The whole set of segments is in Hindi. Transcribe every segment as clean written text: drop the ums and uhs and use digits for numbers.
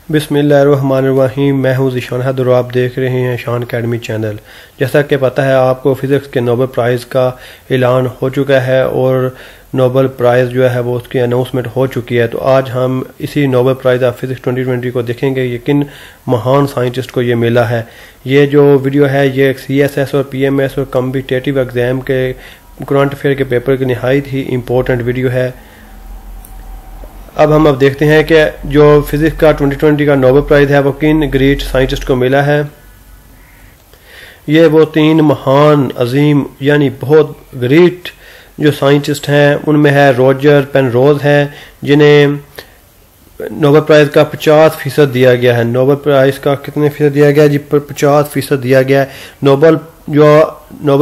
बिस्मिल्लाहिर्रहमानिर्रहीम। मैं हूँ ज़ीशान हैदर और आप देख रहे हैं शान अकेडमी चैनल। जैसा कि पता है आपको फ़िज़िक्स के नोबेल प्राइज़ का ऐलान हो चुका है और नोबेल प्राइज़ जो है वो उसकी अनाउंसमेंट हो चुकी है। तो आज हम इसी नोबेल प्राइज़ ऑफ फ़िज़िक्स 2020 को देखेंगे ये किन महान साइंटिस्ट को ये मिला है। ये जो वीडियो है ये CSS और PMS और कॉम्पिटिटिव एग्ज़ाम के करंट अफेयर के पेपर की नहायत ही इम्पोर्टेंट वीडियो है। अब देखते हैं कि जो फिजिक्स का 2020 का नोबेल प्राइज़ है वो किन ग्रेट साइंटिस्ट को मिला है। ये वो तीन महान अजीम यानी बहुत ग्रेट जो साइंटिस्ट हैं उनमें है रॉजर पेनरोज है जिन्हें नोबेल प्राइज़ का 50% दिया गया है। नोबेल प्राइज़ का कितने फीसद दिया गया है जी? 50% दिया गया है। नोबेल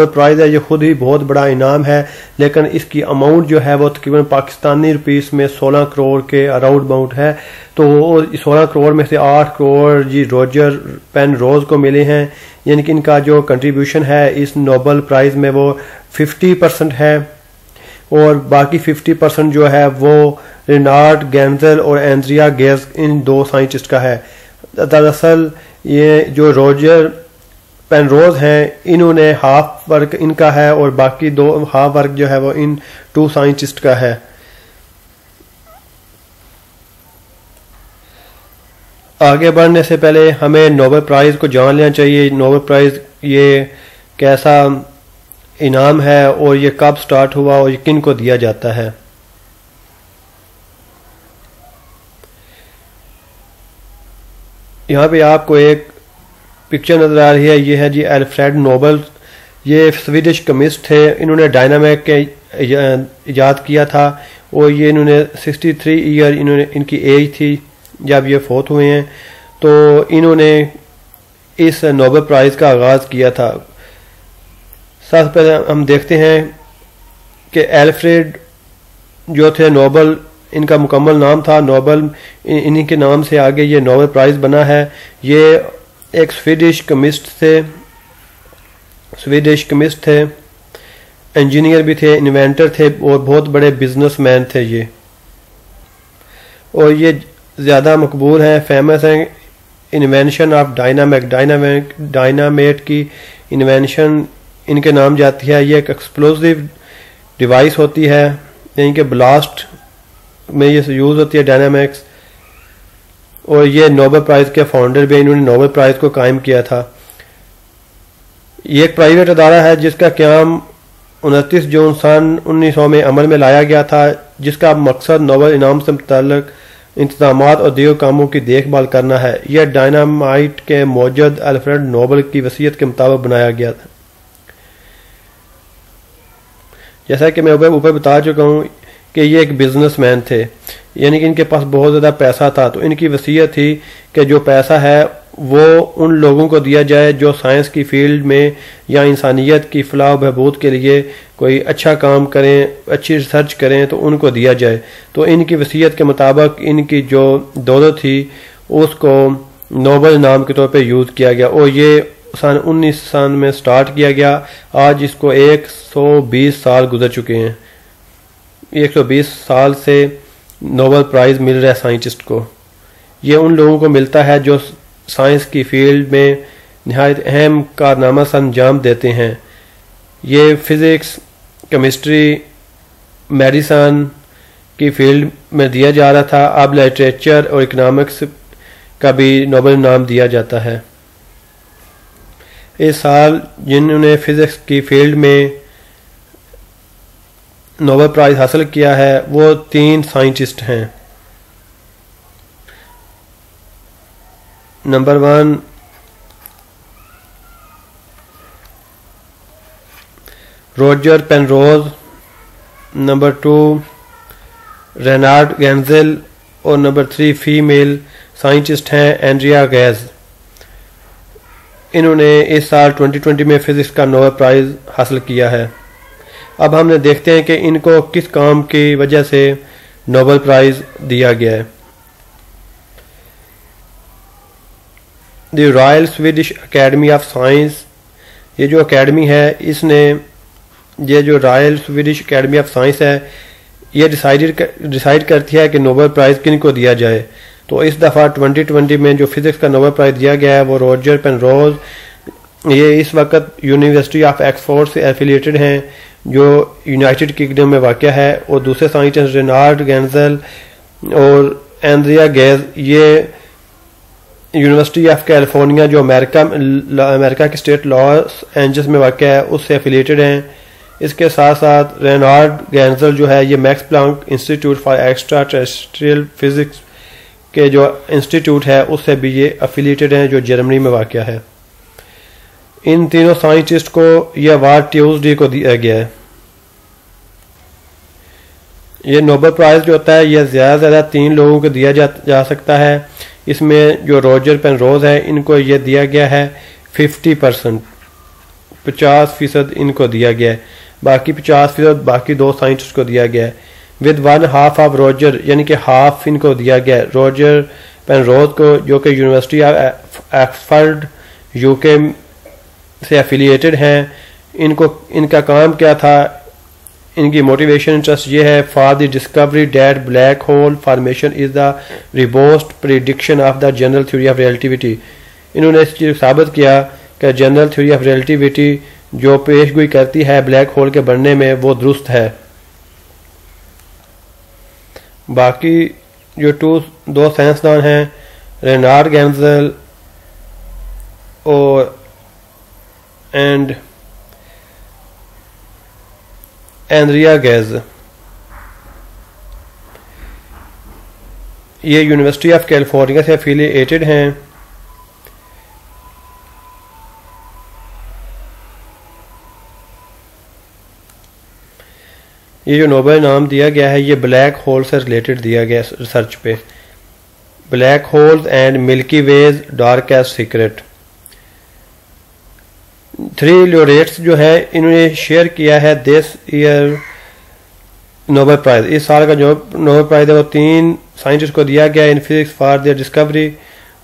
प्राइज़ है ये खुद ही बहुत बड़ा इनाम है, लेकिन इसकी अमाउंट जो है वो तकरीबन पाकिस्तानी रुपीस में 16 करोड़ के अराउंड अमाउंट है। तो 16 करोड़ में से 8 करोड़ जी रॉजर पेनरोज को मिले हैं, यानी कि इनका जो कंट्रीब्यूशन है इस नोबेल प्राइज़ में वो 50% है और बाकी 50% जो है वो रेनार्ड गेंजल और एंड्रिया गेज इन दो साइंटिस्ट का है। दरअसल ये जो रॉजर पेनरोज हैं इन्होंने हाफ वर्क इनका है और बाकी दो हाफ वर्क जो है वो इन 2 साइंटिस्ट का है। आगे बढ़ने से पहले हमें नोबेल प्राइज़ को जान लेना चाहिए। नोबेल प्राइज़ ये कैसा इनाम है और ये कब स्टार्ट हुआ और ये किन को दिया जाता है। यहाँ पे आपको एक पिक्चर नजर आ रही है, ये है जी अल्फ्रेड नोबेल। ये स्वीडिश केमिस्ट थे, इन्होंने डायनामिक के इजाद किया था और ये इन्होंने 63 ईयर इनकी एज थी जब ये फौत हुए हैं। तो इन्होंने इस नोबेल प्राइज़ का आगाज़ किया था। सबसे पहले हम देखते हैं कि अल्फ्रेड जो थे नोबेल इनका मुकम्मल नाम था नोबेल, इन्हीं के नाम से आगे ये नोबेल प्राइज़ बना है। ये एक स्वीडिश केमिस्ट थे, इंजीनियर भी थे, इन्वेंटर थे और बहुत बड़े बिजनेसमैन थे ये। और ये ज़्यादा मकबूल हैं, फेमस हैं इन्वेंशन ऑफ डायनामेट की इन्वेंशन इनके नाम जाती है। ये एक एक्सप्लोसिव डिवाइस होती है, यानी कि ब्लास्ट में ये यूज़ होती है डायनामिक्स। और ये नोबेल प्राइज़ के फाउंडर भी, इन्होंने नोबेल प्राइज़ को कायम किया था। ये एक प्राइवेट अदारा है जिसका क़याम 29 जून सन 1900 में अमल में लाया गया था, जिसका मकसद नोबेल इनाम से मुताल्लिक इंतजामात और दीगर कामों की देखभाल करना है। यह डायनामाइट के मौजूद अल्फ्रेड नोबेल की वसीयत के मुताबिक बनाया गया था। जैसा कि मैं ऊपर बता चुका हूँ कि ये एक बिजनेसमैन थे, यानी कि इनके पास बहुत ज़्यादा पैसा था। तो इनकी वसीयत थी कि जो पैसा है वो उन लोगों को दिया जाए जो साइंस की फील्ड में या इंसानियत की फलाह बहबूद के लिए कोई अच्छा काम करें, अच्छी रिसर्च करें, तो उनको दिया जाए। तो इनकी वसीयत के मुताबिक इनकी जो दौलत थी उसको नोबेल इनाम के तौर पे यूज़ किया गया और ये सन 1900 में स्टार्ट किया गया। आज इसको 120 साल गुजर चुके हैं। 120 साल से नोबेल प्राइज़ मिल रहा है साइंटिस्ट को। ये उन लोगों को मिलता है जो साइंस की फील्ड में निहायत अहम कारनामा अंजाम देते हैं। ये फिज़िक्स, केमिस्ट्री, मेडिसन की फील्ड में दिया जा रहा था। अब लिटरेचर और इकोनॉमिक्स का भी नोबेल इनाम दिया जाता है। इस साल जिन्होंने फिज़िक्स की फील्ड में नोबेल प्राइज़ हासिल किया है वो 3 साइंटिस्ट हैं। Number 1 Roger Penrose, number 2 Reinhard Genzel और नंबर 3 फीमेल साइंटिस्ट हैं एंड्रिया गेज। इन्होंने इस साल 2020 में फिजिक्स का नोबेल प्राइज़ हासिल किया है। अब हमने देखते हैं कि इनको किस काम की वजह से नोबेल प्राइज़ दिया गया है। The royal Swedish academy of science, ये जो अकेडमी है इसने ये जो royal Swedish academy of science है ये डिसाइड करती है कि नोबेल प्राइज़ किन को दिया जाए। तो इस दफ़ा 2020 में जो फिज़िक्स का नोबेल प्राइज़ दिया गया है वो रॉजर पेनरोज, ये इस वक्त यूनिवर्सिटी ऑफ ऑक्सफोर्ड से एफिलिएटेड हैं जो यूनाइटेड किंगडम में वाक़ है, और दूसरे साइंटिस्ट रेनार्ड गेंजल और एंड्रिया गेज ये यूनिवर्सिटी ऑफ कैलिफोर्निया जो अमेरिका के स्टेट लॉस एंजल्स में वाक़ है उससे एफिलिएटेड हैं। इसके साथ साथ रेनार्ड गेंजल जो है ये max Planck institute for extra terrestrial physics के जो इंस्टीट्यूट है उससे भी ये एफिलिएटेड हैं जो जर्मनी में वाक़ है। इन तीनों साइंटिस्ट को यह अवार्ड ट्यूसडे को दिया गया है। ये नोबेल प्राइज़ जो होता है यह ज़्यादा से ज़्यादा 3 लोगों को दिया जा सकता है। इसमें जो रॉजर पेनरोज है इनको यह दिया गया है 50%, 50% इनको दिया गया है, बाकी 50% बाकी 2 साइंटिस्ट को दिया गया है, विद 1/2 ऑफ रॉजर, यानी कि हाफ इनको दिया गया है रॉजर पेनरोज को जो कि यूनिवर्सिटी ऑफ ऑक्सफोर्ड यूके से एफिलिएटेड हैं। इनका काम क्या था, इनकी मोटिवेशन इंटरेस्ट ये है, for the discovery that black hole formation is the robust prediction of the general theory of relativity. इन्होंने इस चीज़ साबित किया कि जनरल थ्योरी ऑफ रिलेटिविटी जो पेशगोई करती है ब्लैक होल के बनने में वो दुरुस्त है। बाकी जो 2 साइंसदान हैं रेनार्ड गेंजल और एंड्रिया गेज, ये यूनिवर्सिटी ऑफ कैलिफोर्निया से एफिलिएटेड हैं। ये जो नोबेल इनाम दिया गया है ये ब्लैक होल से रिलेटेड दिया गया रिसर्च पे, black holes and Milky Way's darkest secret. 3 laureates जो है इन्होंने शेयर किया है दिस ईयर नोबेल प्राइज। इस साल का जो नोबेल प्राइज है वो 3 साइंटिस्ट को दिया गया in physics for their discovery.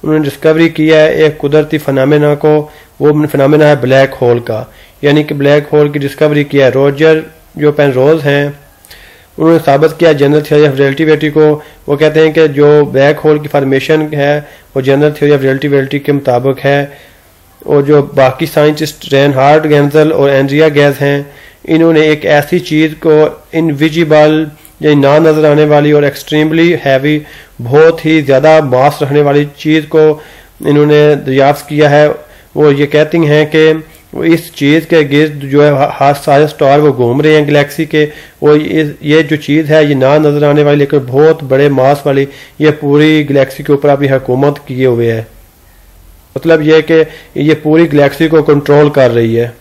उन्होंने डिस्कवरी किया है एक कुदरती फिनोमेना को, वो फिनोमेना है ब्लैक होल का, यानी कि ब्लैक होल की डिस्कवरी किया है। रॉजर जो पेनरोज हैं उन्होंने साबित किया जनरल थ्योरी ऑफ रिलेटिविटी को। वो कहते हैं कि जो ब्लैक होल की फॉर्मेशन है वो जनरल थ्योरी ऑफ रिलेटिविटी के मुताबिक है। और जो बाकी साइंटिस्ट रेनहार्ड गेंजल और एंड्रिया गेज हैं इन्होंने एक ऐसी चीज़ को इनविजिबल या ना नजर आने वाली और एक्सट्रीमली हैवी, बहुत ही ज़्यादा मास रखने वाली चीज़ को इन्होंने दरियाफ्त किया है। वो ये कहती हैं कि वो इस चीज़ के गिर्द जो है हाथ सारे स्टार वो घूम रहे हैं गैलेक्सी के, वो ये जो चीज़ है ये ना नजर आने वाली लेकिन बहुत बड़े मास वाली, ये पूरी गैलेक्सी के ऊपर अपनी हुकूमत किए हुए है। मतलब ये कि ये पूरी गैलेक्सी को कंट्रोल कर रही है।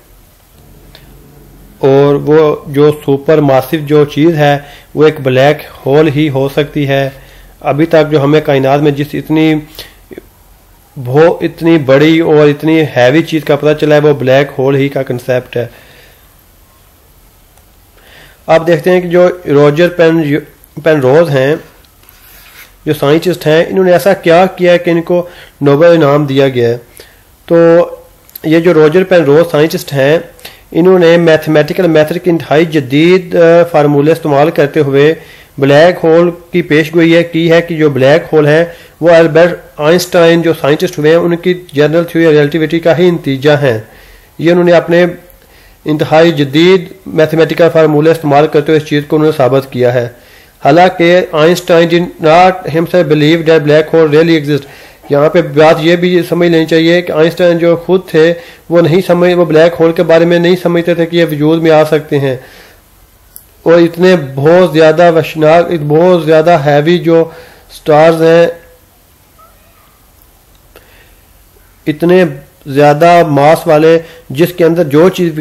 और वो जो सुपर मासिव जो चीज़ है वो एक ब्लैक होल ही हो सकती है। अभी तक जो हमें कायनात में जिस इतनी बड़ी और इतनी हैवी चीज का पता चला है वो ब्लैक होल ही का कंसेप्ट है। आप देखते हैं कि जो रॉजर पेनरोज हैं जो साइंटिस्ट हैं इन्होंने ऐसा क्या किया है कि इनको नोबेल इनाम दिया गया है। तो ये जो रॉजर पेनरोज साइंटिस्ट हैं इन्होंने मैथमेटिकल मेथड की इंतहाई जदीद फार्मूले इस्तेमाल करते हुए ब्लैक होल की पेशगोई की है कि जो ब्लैक होल है वो अल्बर्ट आइंस्टाइन जो साइंटिस्ट हुए हैं उनकी जनरल थ्योरी ऑफ रिलेटिविटी का ही नतीजा है। ये उन्होंने अपने इंतहाई जदीद मैथमेटिकल फार्मूले इस्तेमाल करते हुए इस चीज़ को उन्होंने साबित किया है। हालांकि Einstein did not himself believe that black whole really exist. यहाँ पे बात ये भी समझ लेनी चाहिए कि आइंस्टाइन जो खुद थे वो ब्लैक होल के बारे में नहीं समझते थे कि ये वजूद में आ सकते हैं। और इतने बहुत ज्यादा वशनाक, बहुत ज्यादा हैवी जो स्टार्स हैं, इतने ज्यादा मास वाले जिसके अंदर जो चीज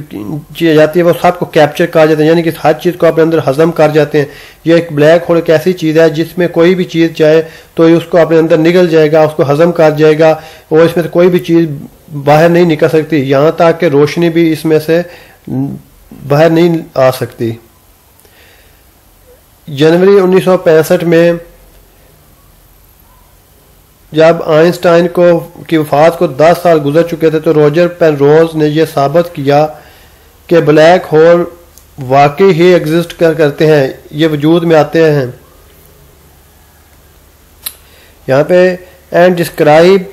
जाती है वो सबको कैप्चर कर जाते हैं, यानी कि हर चीज को अपने अंदर हजम कर जाते हैं। ये एक ब्लैक होल एक ऐसी चीज है जिसमें कोई भी चीज चाहे तो उसको अपने अंदर निगल जाएगा, उसको हजम कर जाएगा और इसमें से कोई भी चीज बाहर नहीं निकल सकती। यहां तक कि रोशनी भी इसमें से बाहर नहीं आ सकती। जनवरी 1965 में जब आइंस्टाइन की वफात को 10 साल गुजर चुके थे तो रॉजर पेनरोज ने यह साबित किया कि ब्लैक होल वाकई ही एग्जिस्ट करते हैं, ये वजूद में आते हैं। यहाँ पे and describe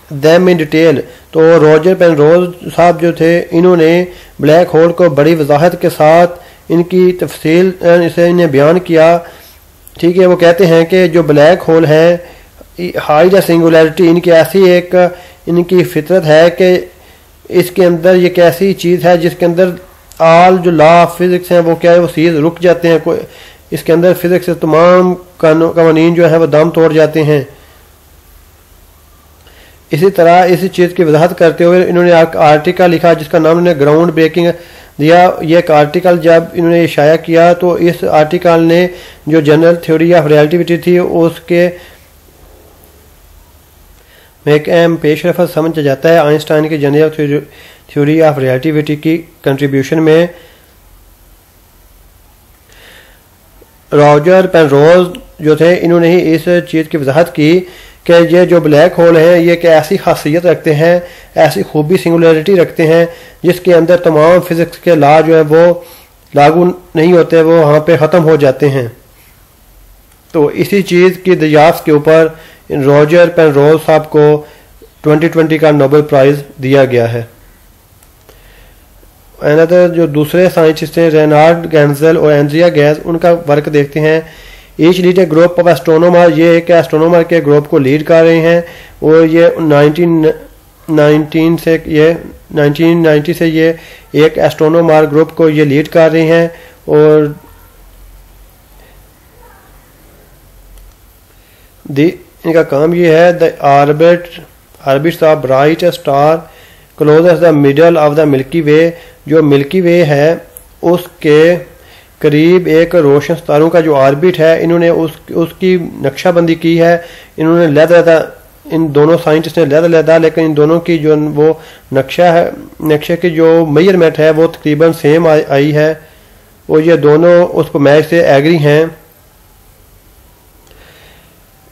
them in detail. तो रॉजर पेनरोज साहब जो थे इन्होंने ब्लैक होल को बड़ी वजाहत के साथ इनकी तफसील इसे इन्हें बयान किया। ठीक है, वो कहते हैं कि जो ब्लैक होल है हाइड सिंगुलैरिटी इनकी ऐसी एक इनकी फितरत है कि इसके अंदर ये कैसी चीज़ है जिसके अंदर आल जो लॉ ऑफ फिजिक्स हैं वो क्या है, वो सीध रुक जाते हैं। कोई इसके अंदर फिजिक्स के तमाम कानून जो है वो दम तोड़ जाते हैं। इसी तरह इसी चीज़ की वजाहत करते हुए इन्होंने एक आर्टिकल लिखा जिसका नाम इन्होंने ग्राउंड ब्रेकिंग दिया। ये एक आर्टिकल जब इन्होंने शाया किया तो इस आर्टिकल ने जो जनरल थ्योरी ऑफ रिलेटिविटी थी उसके में एक अहम पेशरफ समझ जाता है। आइंस्टाइन की जनरल थ्योरी ऑफ रिलेटिविटी की कंट्रीब्यूशन में रॉजर पेनरोज जो थे इन्होंने ही इस चीज़ की वजाहत की कि ये जो ब्लैक होल हैं ये एक ऐसी खासियत रखते हैं, ऐसी खूबी सिंगुलैरिटी रखते हैं जिसके अंदर तमाम फिजिक्स के लॉ जो है वो लागू नहीं होते, वो वहाँ पे ख़त्म हो जाते हैं। तो इसी चीज़ की दरियाफ्त के ऊपर रॉजर पेनरोज साहब को 2020 का नोबेल प्राइज़ दिया गया है। अनदर जो दूसरे साइंटिस्ट हैं रेनार्ड गेंजेल और एंड्रिया गैस, उनका वर्क देखते हैं। Each lead A group of astronomer, ये एक एस्ट्रोनोमर के ग्रुप को लीड कर रहे हैं और ये 1990 से ये एक एस्ट्रोनोमर ग्रुप को ये लीड कर रहे हैं। और इनका काम ये है the orbits of bright star closest the middle of the Milky Way, जो मिल्की वे है उसके करीब एक रोशन सितारों का जो ऑर्बिट है इन्होंने उसकी नक्शाबंदी की है। इन्होंने लहदा इन दोनों साइंटिस्ट ने लहदा लेकिन इन दोनों की जो वो नक्शा है, नक्शे की जो मेजरमेंट है वो तकरीबन सेम आई है और ये दोनों उस पर मैच से एग्री हैं।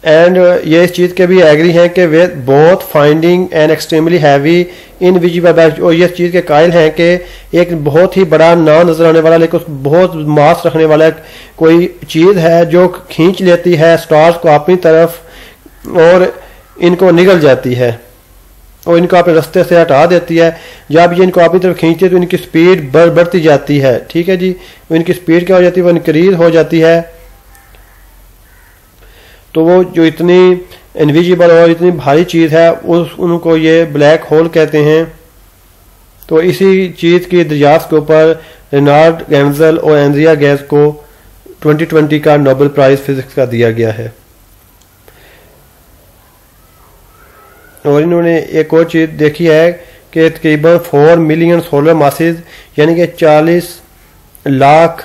एंड ये इस चीज़ के भी एग्री हैं कि वे both finding and extremely heavy invisible, और ये चीज़ के कायल हैं कि एक बहुत ही बड़ा ना नजर आने वाला लेकिन बहुत मास रखने वाला कोई चीज़ है जो खींच लेती है स्टार्स को अपनी तरफ और इनको निगल जाती है और इनको अपने रास्ते से हटा देती है। जब ये इनको अपनी तरफ खींचती है तो इनकी स्पीड बढ़ती जाती है। ठीक है जी, इनकी स्पीड क्या हो जाती है, वो इंक्रीज हो जाती है। तो वो जो इतनी इनविजिबल और इतनी भारी चीज़ है उनको ये ब्लैक होल कहते हैं। तो इसी चीज़ की दरियाफ्त के ऊपर रेनार्ड गेंजेल और एंड्रिया गैस को 2020 का नोबेल प्राइज़ फिजिक्स का दिया गया है। और इन्होंने एक और चीज़ देखी है कि तकरीबन 4 मिलियन सोलर मासेज यानी कि 40 लाख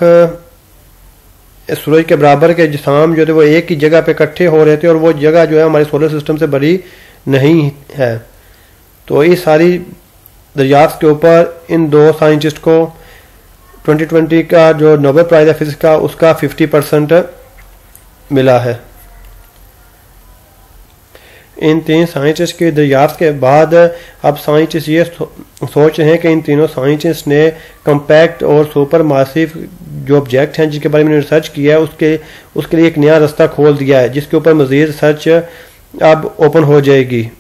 सूरज के बराबर के जिसाम जो थे वो एक ही जगह पे इकट्ठे हो रहे थे और वो जगह जो है हमारे सोलर सिस्टम से बड़ी नहीं है। तो इस सारी दरियाफ्त के ऊपर इन दो साइंटिस्ट को 2020 का जो नोबेल प्राइज़ है फिजिक्स का उसका 50% मिला है। इन 3 साइंटिस्ट की दरियाफ्त के बाद अब साइंटिस्ट ये सोच रहे हैं कि इन तीनों साइंटिस्ट ने कम्पैक्ट और सुपर मासिव जो ऑब्जेक्ट हैं जिसके बारे में रिसर्च किया है उसके लिए एक नया रास्ता खोल दिया है जिसके ऊपर मज़ीद रिसर्च अब ओपन हो जाएगी।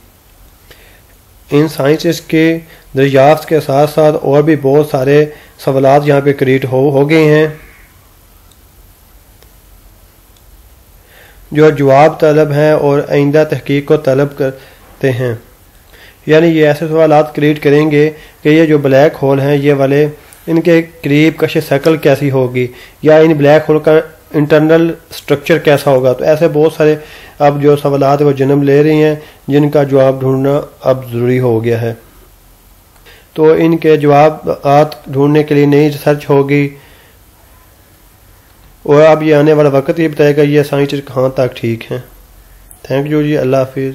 इन साइंटिस्ट के दरियाफ्त के साथ साथ और भी बहुत सारे सवालात यहाँ पे क्रिएट हो गए हैं जो जवाब तलब हैं और आइंदा तहकीक को तलब करते हैं। यानी ये ऐसे सवालात क्रिएट करेंगे कि ये जो ब्लैक होल हैं ये वाले इनके करीब कश शक्ल कैसी होगी या इन ब्लैक होल का इंटरनल स्ट्रक्चर कैसा होगा। तो ऐसे बहुत सारे अब जो सवालात वो जन्म ले रही हैं जिनका जवाब ढूंढना अब ज़रूरी हो गया है। तो इनके जवाब ढूंढने के लिए नई रिसर्च होगी और अब ये आने वाला वक्त ये बताएगा ये साइंटिस्ट कहाँ तक ठीक हैं। थैंक यू जी, अल्लाह हाफिज़।